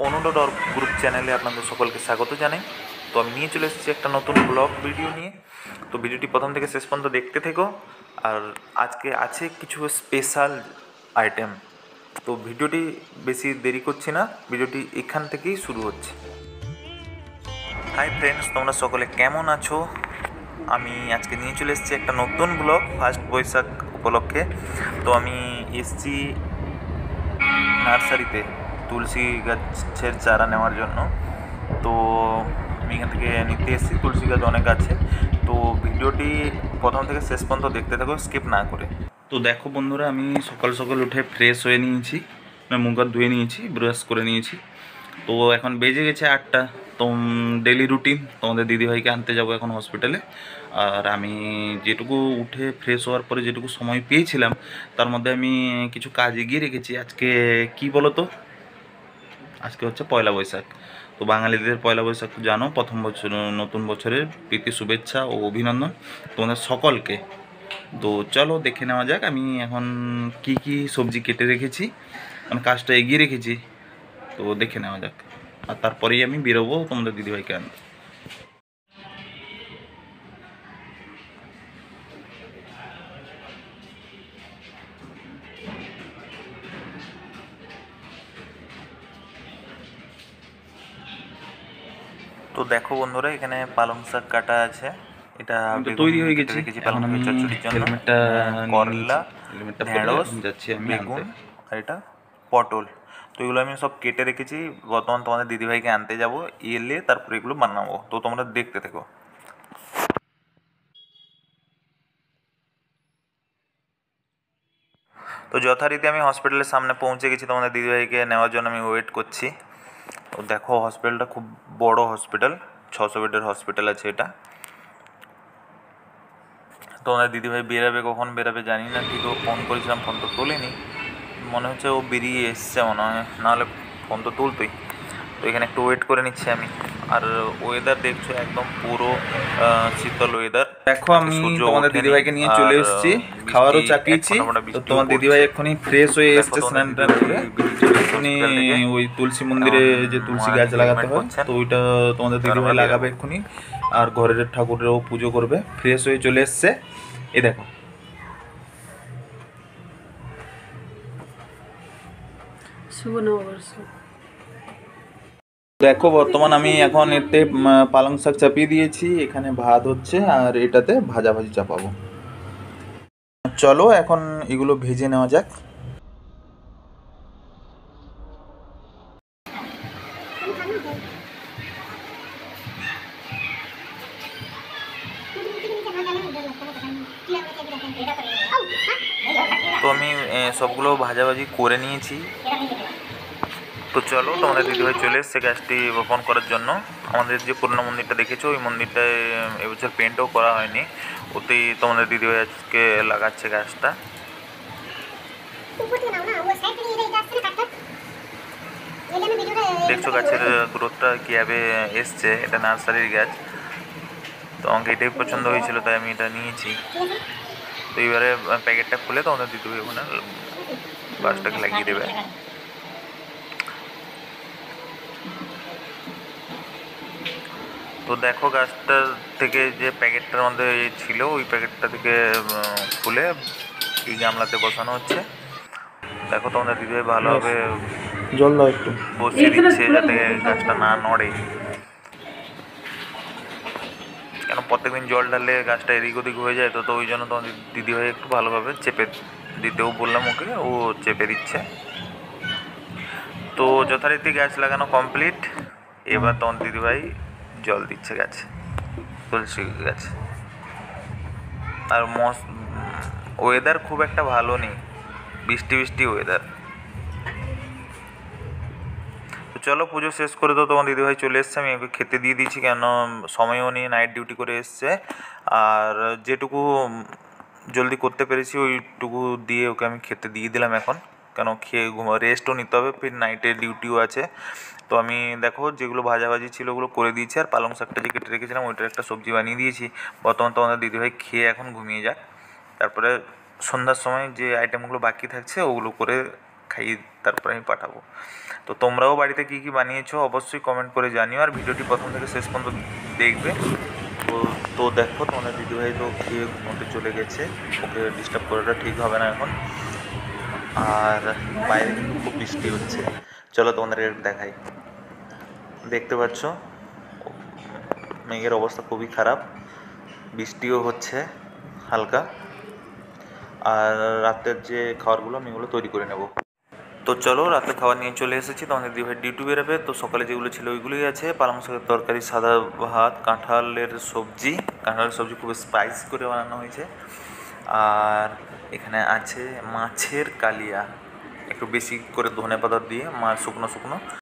অনুডট group চ্যানেলে আপনাদের সকলকে স্বাগত জানাই। তো আমি নিয়ে চলে এসেছি একটা নতুন ব্লগ ভিডিও নিয়ে। তো ভিডিওটি প্রথম থেকে শেষ পর্যন্ত দেখতে থেকো। আর আজকে আছে কিছু স্পেশাল আইটেম। তো ভিডিওটি বেশি দেরি করছি না, ভিডিওটি এখান থেকেই শুরু হচ্ছে। হাই ফ্রেন্ডস, তোমরা সকলে কেমন আছো? আমি আজকে নিয়ে চলে এসেছি একটা নতুন ব্লগ ফার্স্ট বৈশাখ উপলক্ষে। তো আমি এসেছি নার্সারিতে তুলসী গাছের চারা নেওয়ার জন্য। তো আমি এখান থেকে নিতে এসেছি, তুলসী গাছ অনেক আছে। তো ভিডিওটি প্রথম থেকে শেষ পর্যন্ত দেখতে থাকো, স্কিপ না করে। তো দেখো বন্ধুরা, আমি সকাল সকাল উঠে ফ্রেশ হয়ে নিয়েছি, মুখ হাত ধুয়ে নিয়েছি, ব্রাশ করে নিয়েছি। তো এখন বেজে গেছে 8টা। তো ডেলি রুটিন, তোমাদের দিদিভাইকে আনতে যাব এখন হসপিটালে। আর আমি যেটুকু উঠে ফ্রেশ হওয়ার পরে যেটুকু সময় পেয়েছিলাম তার মধ্যে আমি কিছু কাজ এগিয়ে রেখেছি। আজকে কি বলো তো, আজকে হচ্ছে পয়লা বৈশাখ। তো বাঙালিদের পয়লা বৈশাখ জানো, প্রথম বছর, নতুন বছরের প্রীতি শুভেচ্ছা ও অভিনন্দন তোমাদের সকলকে। তো চলো দেখে নেওয়া যাক আমি এখন কি কি সবজি কেটে রেখেছি, আমি কাজটা এগিয়ে রেখেছি। তো দেখে নেওয়া যাক, আর তারপরেই আমি বেরোবো তোমাদের দিদিভাইকে আনতে। তো দেখো বন্ধুরা, এখানে পালং শাক কাটা আছে, এটা তৈরি হয়ে গেছে রেখেছি পালং শাকের চচ্চড়ির জন্য। হেলমেটটা করলা, ঢেঁড়স, বেগুন আর এটা পটল। তো এগুলো আমি সব কেটে রেখেছি, বর্তমান তোমাদের দিদিভাইকে আনতে যাবো, এলে তারপরে এগুলো বানাবো। তো তোমরা দেখতে থেকো। তো যথারীতি আমি হসপিটালের সামনে পৌঁছে গেছি, তোমাদের দিদিভাইকে নেওয়ার জন্য আমি ওয়েট করছি। তো দেখো হসপিটালটা খুব বড় হসপিটাল, 600 বেডের হসপিটাল আছে এটা। তোমাদের দিদিভাই বেরাবে, কখন বেরাবে জানি না ঠিক। ও ফোন করেছিলাম, ফোন তো তোলেনি, মনে হচ্ছে ও বেরিয়ে এসছে মনে হয়, নাহলে ফোন তো তুলতোই। তো এখানে একটু ওয়েট করে নিচ্ছি আমি। আর ওয়েদার দেখছো একদম পুরো শীতল ওয়েদার। দেখো আমি তোমাদের দিদিভাইকে নিয়ে চলে এসেছি, খাওয়ারও চাপিয়েছি। তো তোমার দিদিভাই এক্ষুনি ফ্রেশ হয়ে এসছে, স্নান টান করে এক্ষুনি ওই তুলসী মন্দিরে যে তুলসী গাছ লাগাতে হয়, তো ওইটা তোমাদের দিদিভাই লাগাবে এক্ষুনি। আর ঘরের ঠাকুরেরও পুজো করবে, ফ্রেশ হয়ে চলে এসছে। এই দেখো, শুভ নববর্ষ। দেখো বর্তমান আমি এখন এতে পালং শাক চাপিয়ে দিয়েছি, এখানে ভাত হচ্ছে আর এটাতে ভাজাভাজি চাপাবো। চলো এখন এগুলো ভেজে নেওয়া যাক। তো আমি সবগুলো ভাজাভাজি করে নিয়েছি। তো চলো, তোমাদের দিদিভাই চলে এসছে গ্যাসটি ওপেন করার জন্য। আমাদের যে পুরনো মন্দিরটা দেখেছো, ওই মন্দিরটায় এবছর পেন্টও করা হয়নি, ওতেই তোমাদের দিদিভাই আজকে লাগাচ্ছে গাছটা। দেখছো গাছের গ্রোথটা কীভাবে এসছে, এটা নার্সারির গাছ। তো আমাকে এটাই পছন্দ হয়েছিল, তাই আমি এটা নিয়েছি। তো এবারে প্যাকেটটা খুলে তোমাদের দিদিভাই ওখানে গাছটাকে লাগিয়ে দেবে। তো দেখো গাছটার থেকে যে প্যাকেটটার মধ্যে ছিল, ওই প্যাকেটটা থেকে খুলে এই গামলাতে বসানো হচ্ছে। দেখো তোমাদের দিদিভাই ভালোভাবে জল দাও একটু, বসিয়ে দিচ্ছে যাতে গাছটা না নড়ে। কেন প্রত্যেকদিন জল ঢাললে গাছটা এদিক ওদিক হয়ে যায়, তো ওই জন্য তোমাদের দিদিভাই একটু ভালোভাবে চেপে দিতেও বললাম ওকে, ও চেপে দিচ্ছে। তো যথারীতি গাছ লাগানো কমপ্লিট। এবার তোমার দিদিভাই জল দিচ্ছে গাছে, তুলসী গাছে। আর ওয়েদার খুব একটা ভালো নেই, বৃষ্টি বৃষ্টি ওয়েদার। তো চলো পুজো শেষ করে দাও, তোমার দিদিভাই চলে এসছে, আমি ওকে খেতে দিয়ে দিয়েছি, কেন সময়ও নিয়ে নাইট ডিউটি করে এসছে। আর যেটুকু জলদি করতে পেরেছি ওইটুকু দিয়ে ওকে আমি খেতে দিয়ে দিলাম এখন, কেন খেয়ে রেস্টও নিতে হবে, ফির নাইটে ডিউটিও আছে। তো আমি দেখো যেগুলো ভাজাভাজি ছিল ওগুলো করে দিয়েছি, আর পালং শাকটা যে কেটে রেখেছিলাম ওইটার একটা সবজি বানিয়ে দিয়েছি। বর্তমান তোমাদের দিদিভাই খেয়ে এখন ঘুমিয়ে যাক, তারপরে সন্ধ্যার সময় যে আইটেমগুলো বাকি থাকছে ওগুলো করে খাইয়ে তারপরে আমি পাঠাবো। তো তোমরাও বাড়িতে কী কী বানিয়েছো অবশ্যই কমেন্ট করে জানিও, আর ভিডিওটি প্রথম থেকে শেষ পর্যন্ত দেখবে। তো তো দেখো তোমাদের দিদিভাই তো খেয়ে ঘুমোতে চলে গেছে, ওকে ডিস্টার্ব করাটা ঠিক হবে না এখন। আর বাইরে কিন্তু খুব বৃষ্টি হচ্ছে, চলো তোমাদের দেখাই। দেখতে পাচ্ছ মেঘের অবস্থা খুবই খারাপ, বৃষ্টিও হচ্ছে হালকা। আর রাতের যে খাবারগুলো আমি এগুলো তৈরি করে নেব। তো চলো রাতে খাবার নিয়ে চলে এসেছি, তোমাদের দিদিভাই ডিউটি বেরোবে। তো সকালে যেগুলো ছিল ওইগুলোই আছে, পালং শাকের তরকারি, সাদা ভাত, কাঁঠালের সবজি খুব স্পাইস করে বানানো হয়েছে। আর এখানে আছে মাছের কালিয়া, একটু বেশি করে ধনেপাতা দিয়ে, শুকনো শুকনো